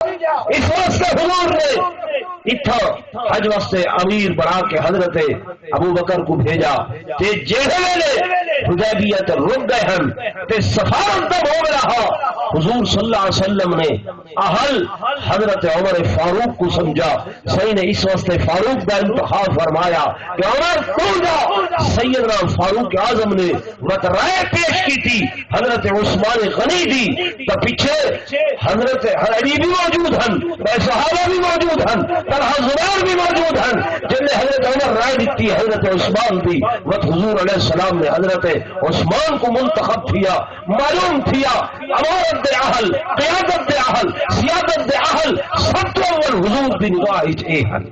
اس واسطے حضور نے اتھا حج واسطے امیر بنا کے حضرت ابو بکر کو بھیجا تے جہے ویلے حدیبیہ تے رک گئے ہن تے سفارت دا ہو رہا حضور صلی اللہ علیہ وسلم نے اہل حضرت عمر فاروق کو سمجھا صحیح نے اس واسطے فاروق کا انتخاب فرمایا کہ عمر تو جا سیدنا فاروق اعظم نے مت رائے پیش کی تھی حضرت عثمان غنی دی تو پیچھے حضرت علی بھی موجود ہیں صحابہ بھی موجود ہیں طلحہ زبیر بھی موجود ہیں جن نے حضرت عمر رائے دیتی حضرت عثمان دی وقت حضور علیہ السلام نے حضرت عثمان کو منتخب کیا معلوم کیا امارت دے اہل قیادت دے اہل سیادت دے اہل سب تو اول حضور دی نگاہ وچ اے ہیں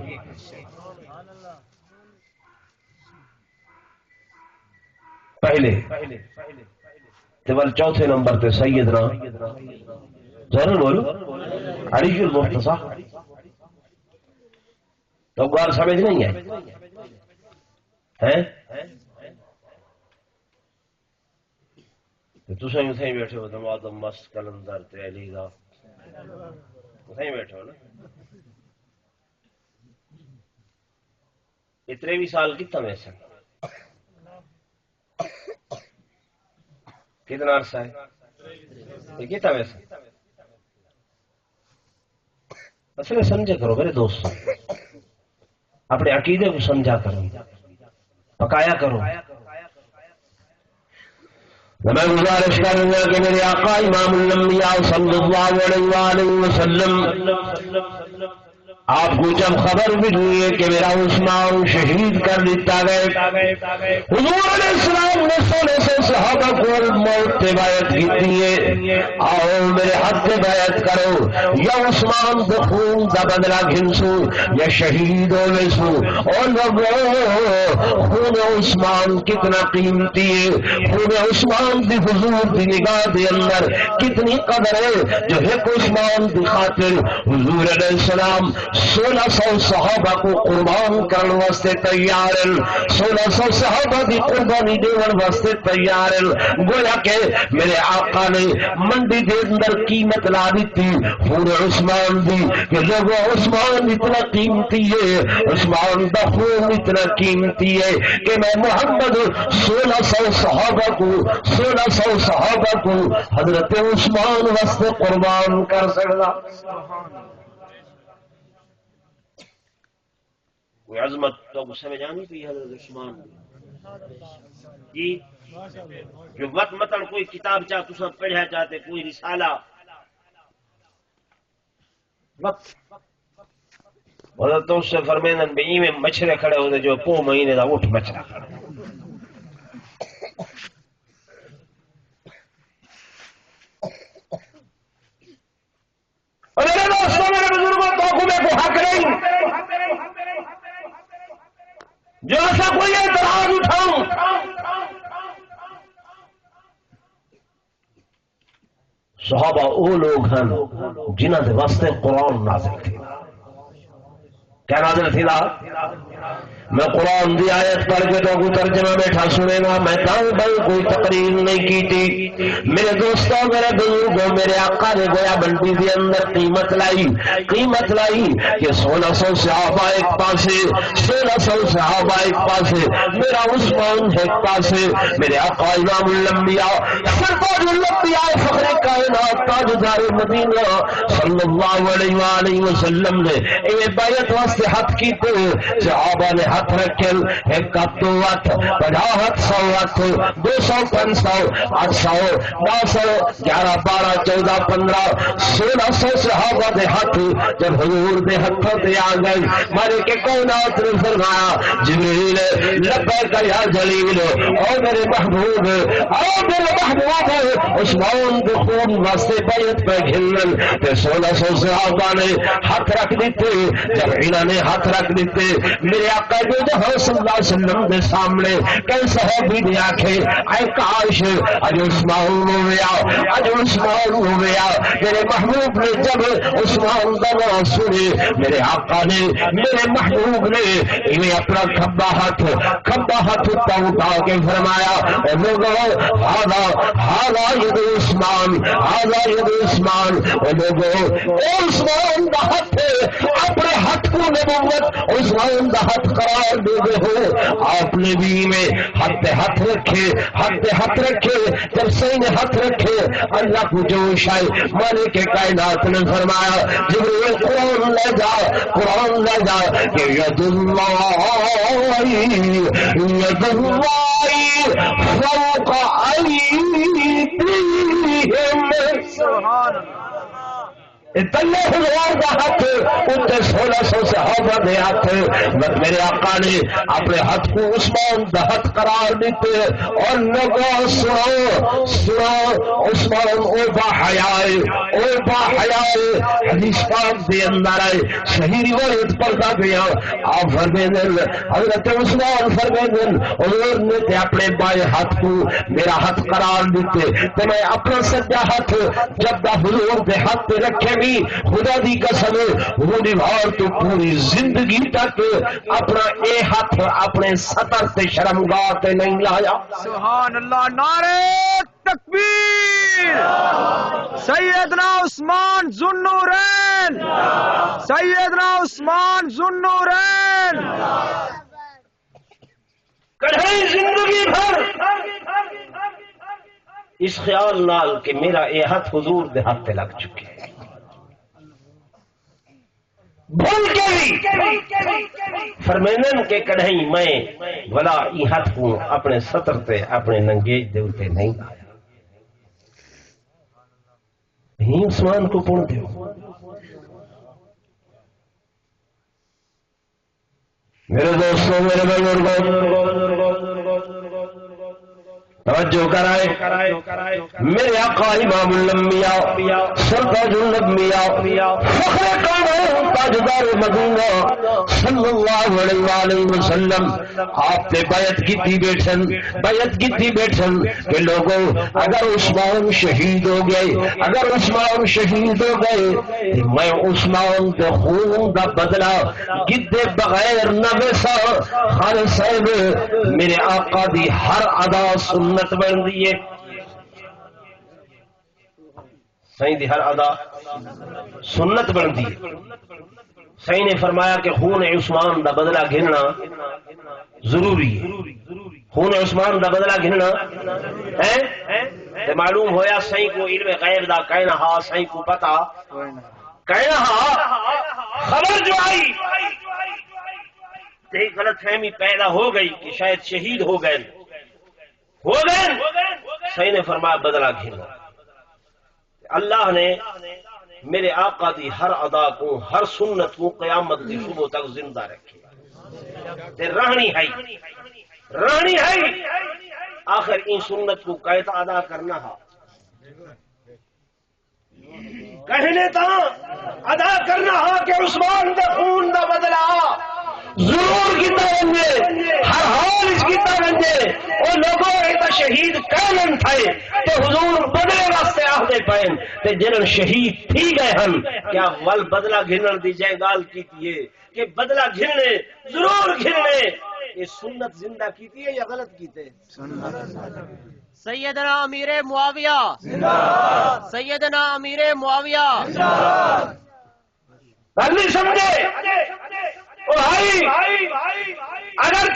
پہلے تبل چوتھے نمبر تے سیدنا ضرور بولو علی المرتضی تو گال سمجھ نہیں ہے تسیں اتھے بیٹھے ہو دماد مست کلندر تے علی دا اتھے بیٹھے ہو نا اتنے بھی سال کتنا میں سن کتنا عرصہ ہے کتنا میں سن اصل سمجھے کرو میرے دوست اپنے عقیدے کو سمجھا کرو پکایا کرو میں گزارش کروں گا کہ میرے آقا امام الانبیاء صلی اللہ علیہ وآلہ وسلم آپ کو جب خبر ملی ہے کہ میرا عثمان شہید کر دیتا گئے حضور علیہ السلام نے سونے سے صحابہ کو موت سے بیعت کی ہے آؤ میرے حق سے بیعت کرو یا عثمان کو خون کا بدلہ گھنسو یا شہید ہو ویسو اور لوگوں خون عثمان کتنا قیمتی ہے خون عثمان دی حضور دی نگاہ دے اندر کتنی قدر ہے جو ایک عثمان دی خاطر حضور علیہ السلام 1600 صحابہ کو قربان کرنے واسطے تیار ہیں 1600 صحابہ دی قربانی دیون واسطے تیار ہیں گویا کہ میرے آقا نے منڈی دے اندر قیمت لا دیتی خون عثمان دی کہ لوگوں عثمان اتنا قیمتی ہے عثمان دا خون اتنا قیمتی ہے کہ میں محمد 1600 صحابہ کو حضرت عثمان واسطے قربان کر سکتا کوئی عظمت تو سمجھ آنی پی حضرت عثمان جی جو متن کوئی کتاب چاہ تو سب پڑھا چاہتے کوئی رسالہ وقت حضرت تو اس سے فرمیدن بئی میں مچھرے کھڑے ہوتے جو پو مہینے دا اٹھ مچھرا کھڑے اور میرے دوستوں میرے بزرگوں تو کو حق نہیں جو ایسا کوئی اعتراض اٹھاؤں صحابہ وہ لوگ ہیں جنہاں دے واسطے قرآن نازل تھی کیا نازل تھی میں قرآن دی آیت پڑھ کے تو کوئی ترجمہ بیٹھا سنے گا میں کہوں بھائی کوئی تقریر نہیں کی تھی میرے دوستوں میرے بزرگوں میرے آقا نے گویا بنٹی کے اندر قیمت لائی کہ 1600 صحابہ ایک پاسے 1600 صحابہ ایک پاسے میرا عثمان ایک پاسے میرے آقا امام الانبیاء سرتاج الانبیاء فخر کائنات تاجدار مدینہ صلی اللہ علیہ وآلہ وسلم نے اے بیعت واسطے ہاتھ کیتے صحابہ نے ہاتھ رکھے ایک ہاتھ 2 ہاتھ 50 ہاتھ 100 ہاتھ 200 500 800 900 11 12 14 15 1600 صحابہ دے ہاتھ جب حضور دے ہاتھوں تے آ گئے مارے کے کائنات نے فرمایا جبریل لبیک یا جلیل او میرے محبوب عثمان دے خون واسطے بیعت پہ گھلن تے 1600 صحابہ نے ہاتھ رکھ دیتے جب انہوں نے ہاتھ رکھ دیتے میرے آقا دو جہاں صلی اللہ علیہ وسلم دے سامنے کئی صحابی نے آکھے اے کاش اج عثمان ہویا اج عثمان ہویا میرے محبوب نے جب عثمان دا نام سنے میرے آقا نے میرے محبوب نے انہیں اپنا کھبا ہاتھ اٹھا کے فرمایا اے لوگو ہالا ید عثمان ہالا ید عثمان اے لوگو عثمان دا ہاتھ اپنے ہاتھ کو نبوت عثمان دا ہاتھ قرار دے دے ہو آپ نے بھی میں ہاتھ رکھے جب صحیح نے ہاتھ رکھے اللہ کو جوش آئے مالک کے کائنات نے فرمایا جبریل قرآن لے جا کہ ید اللہ فوق ایدیہم سبحان تلے ہزار کا ہاتھ اتنے 1600 صحابہ دے ہاتھ میرے آقا نے اپنے ہاتھ کو عثمان دا ہاتھ قرار دیتے اور لوگوں سنو عثمان او با حیائے حدیث پاک دے اندر آئے صحیح روایت پڑھتا گیا آپ فرمیدن حضرت عثمان فرمیدن حضور نے تے اپنے بائیں ہاتھ کو میرا ہاتھ قرار دیتے تو میں اپنا سجا ہاتھ جب دا حضور دے ہاتھ پہ رکھے خدا دی قسم وہ نبھار تو پوری زندگی تک اپنا اے ہاتھ اپنے سطر تے شرمگاہ تے نہیں لایا سبحان اللہ نعرہ تکبیر سیدنا عثمان ذو النورین سیدنا عثمان ذو النورین کڑھائی زندگی بھر اس خیال نال کہ میرا اے ہاتھ حضور دے ہاتھ تے لگ چکے بھول کے بھی فرمینن کے کڑھائی میں بلا ای ہاتھ کو اپنے سطر تے اپنے ننگیج دے اتے نہیں آیا ہی عثمان کو پڑھ دیو میرے دوستوں میرے بزرگوں توجہ کرائے میرے آقا امام الانبیاء سرداج الانبیاء فخر کون تاجدار مدینہ صلی اللہ علیہ وسلم آپ نے بیعت کی بیٹھن کہ لوگوں اگر عثمان شہید ہو گئے میں عثمان کے خون کا بدلہ گدے بغیر نہ ویسا خالد صاحب میرے آقا دی ہر ادا سنت بن دیئے صحیح دی ہر ادا سنت بن دیئے صحیح نے فرمایا کہ خون عثمان دا بدلہ گھننا ضروری ہے خون عثمان دا بدلہ گھننا ہے معلوم ہویا صحیح کو علم غیب دا کہنا ہا صحیح کو پتا کہنا ہا خبر جو آئی ایک غلط فہمی پیدا ہو گئی کہ شاید شہید ہو گئے صحیح نے فرمایا بدلہ گھننا اللہ نے میرے آقا دی ہر ادا کو ہر سنت کو قیامت کی صبح تک زندہ رکھے تے رہنی ہے آخر ان سنت کو کیسا ادا کرنا ہے کہنے تا ادا کرنا ہے کہ عثمان دا خون دا بدلہ ضرور کیتا بنجے ہر حال اس کیتا بنجے وہ لوگوں ایتا شہید کہنن تھے تو حضور بدلے واسطے آہدے پہن تے جنن شہید تھی گئے ہن کیا ول بدلہ گھنن دی جائے گال کیتی ہے کہ بدلہ گھننے ضرور گھننے یہ سنت زندہ کیتی ہے یا غلط کیتے سیدنا امیر معاویہ سیدنا امیر معاویہ نہیں سمجھے اگر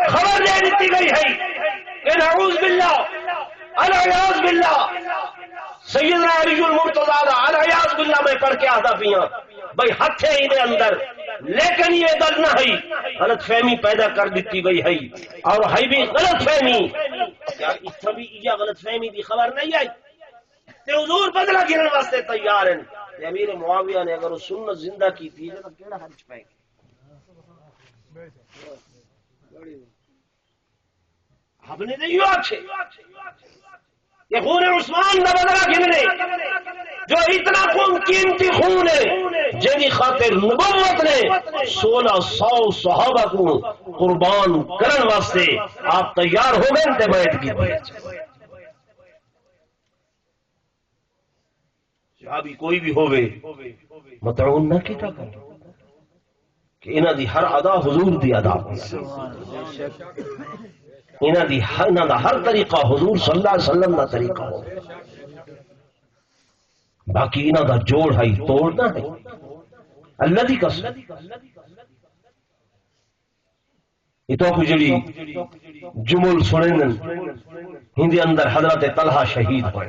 خبر دے دیتی گئی ہے کہ نعوذ باللہ العیاذ باللہ سیدنا علی المرتضی العیاذ باللہ میں پڑھ کے آدھا پیاں بھائی ہتھے ہی دے اندر لیکن یہ گل نہ ہے غلط فہمی پیدا کر دیتی گئی ہے اور ہے بھی غلط فہمی یار اس بھی یہ غلط فہمی دی خبر نہیں آئی تے حضور بدلہ گرنے واسطے تیار ہیں امیر معاویہ نے اگر اس سنت زندہ کی تھی تو کیڑا حرج پائے گی آپ نے تو یوں آچھے یہ خون عثمان کا بدلہ گھننے جو اتنا خون قیمتی خون ہے جی خاطر نبوت نے 1600 صحابہ کو قربان کرن واسطے آپ تیار ہو گئے تے بیعت کی صحابی کوئی بھی ہوئے مطعون نہ کیتا کر کہ انہاں دی ہر ادا حضور دی ادا انہاں دا ہر طریقہ حضور صلی اللہ علیہ وسلم دا طریقہ ہو باقی انہاں دا جوڑ ہے توڑنا ہے اللہ دی قسم یہ تو کوئی جڑی جمل سنن ہندی اندر حضرت طلحہ شہید ہوئے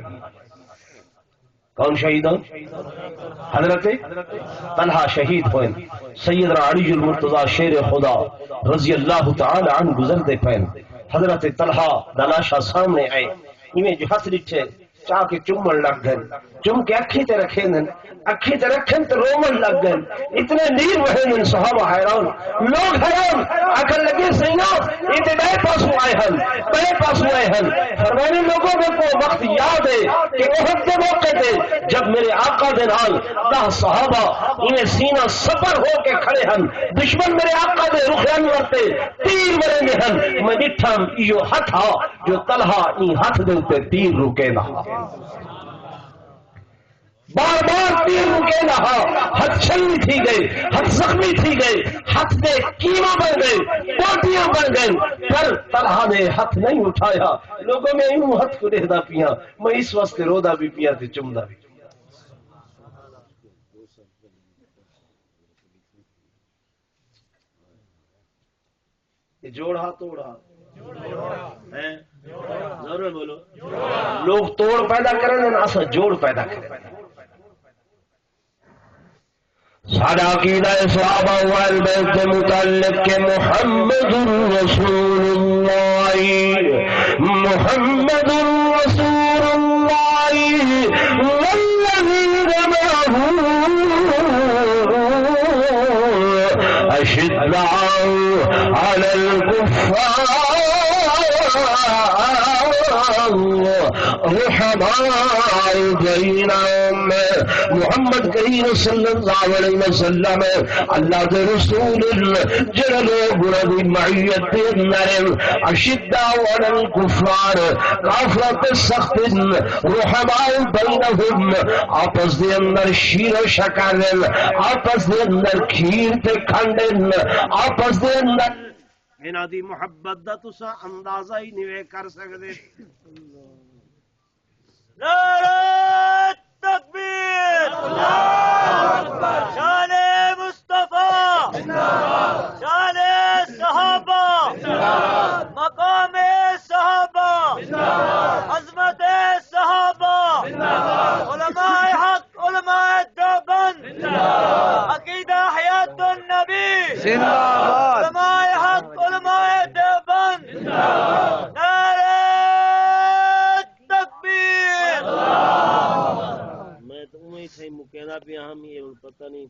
کون شہید ہو حضرت طلحہ شہید ہوئے سیدنا علی المرتضی شیر خدا رضی اللہ تعالی عنہ گزرتے پہن حضرت طلحہ دلاشا سامنے آئے انہیں جو ہاتھ لٹھے چاہ کے چمن لگ گئے چم کے اکھی تے رکھے اکھی تے رکھن تو رومن لگ گئے اتنے نیر وہے صحابہ حیران لوگ حیران آکر لگے سینا یہ بے پاسو آئے ہن فرمانے لوگوں کو وقت یاد ہے کہ احد کے موقع دے جب میرے آقا دے نال 10 صحابہ انہیں سینہ سفر ہو کے کھڑے ہن دشمن میرے آقا دے رخیان ورتے تیر مرے میں ہن میں ڈٹھا یہ ہاتھ ہا جو طلحہ این ہاتھ دے تے تیر رکے نہ بار بار تیر رکے نہ ہاتھ چھلنی تھی گئے ہاتھ زخمی تھی گئے ہاتھ دے کیما بن گئے پوٹیاں بن گئے پر طلحہ نے ہاتھ نہیں اٹھایا لوگوں میں یوں ہاتھ کو دیکھدا پیا میں اس واسطے رودا بھی پیا تے چمدا بھی یہ جوڑا توڑا ضرور بولو لوگ توڑ پیدا کریں نا اصل جوڑ پیدا کریں سادہ عقیدہ صحابہ والبیت کے متعلق کہ محمد رسول اللہ محمد رسول اللہ والذین معه اشداء علی الکفار رحماء بینہم محمد کریم صلی اللہ علیہ وسلم اللہ کے رسول جڑے لوگ دی معیت دے اندر اشداء علی الکفار کافرت سخت رحماء بینہم آپس دے اندر شیر و شکر آپس دے اندر کھیر تے کھنڈ آپس دے اندر انہاں دی محبت دا تساں اندازہ ہی نہیں کر سکدے نعرہ تکبیر شان مصطفیٰ شان صحابہ مقام صحابہ عظمت صحابہ علماء حق علماء دیوبند عقیدہ حیات النبی علماء حق علماء دیوبند نعرہ میں تو میں ہی مکینا پہ ہم یہ پتہ نہیں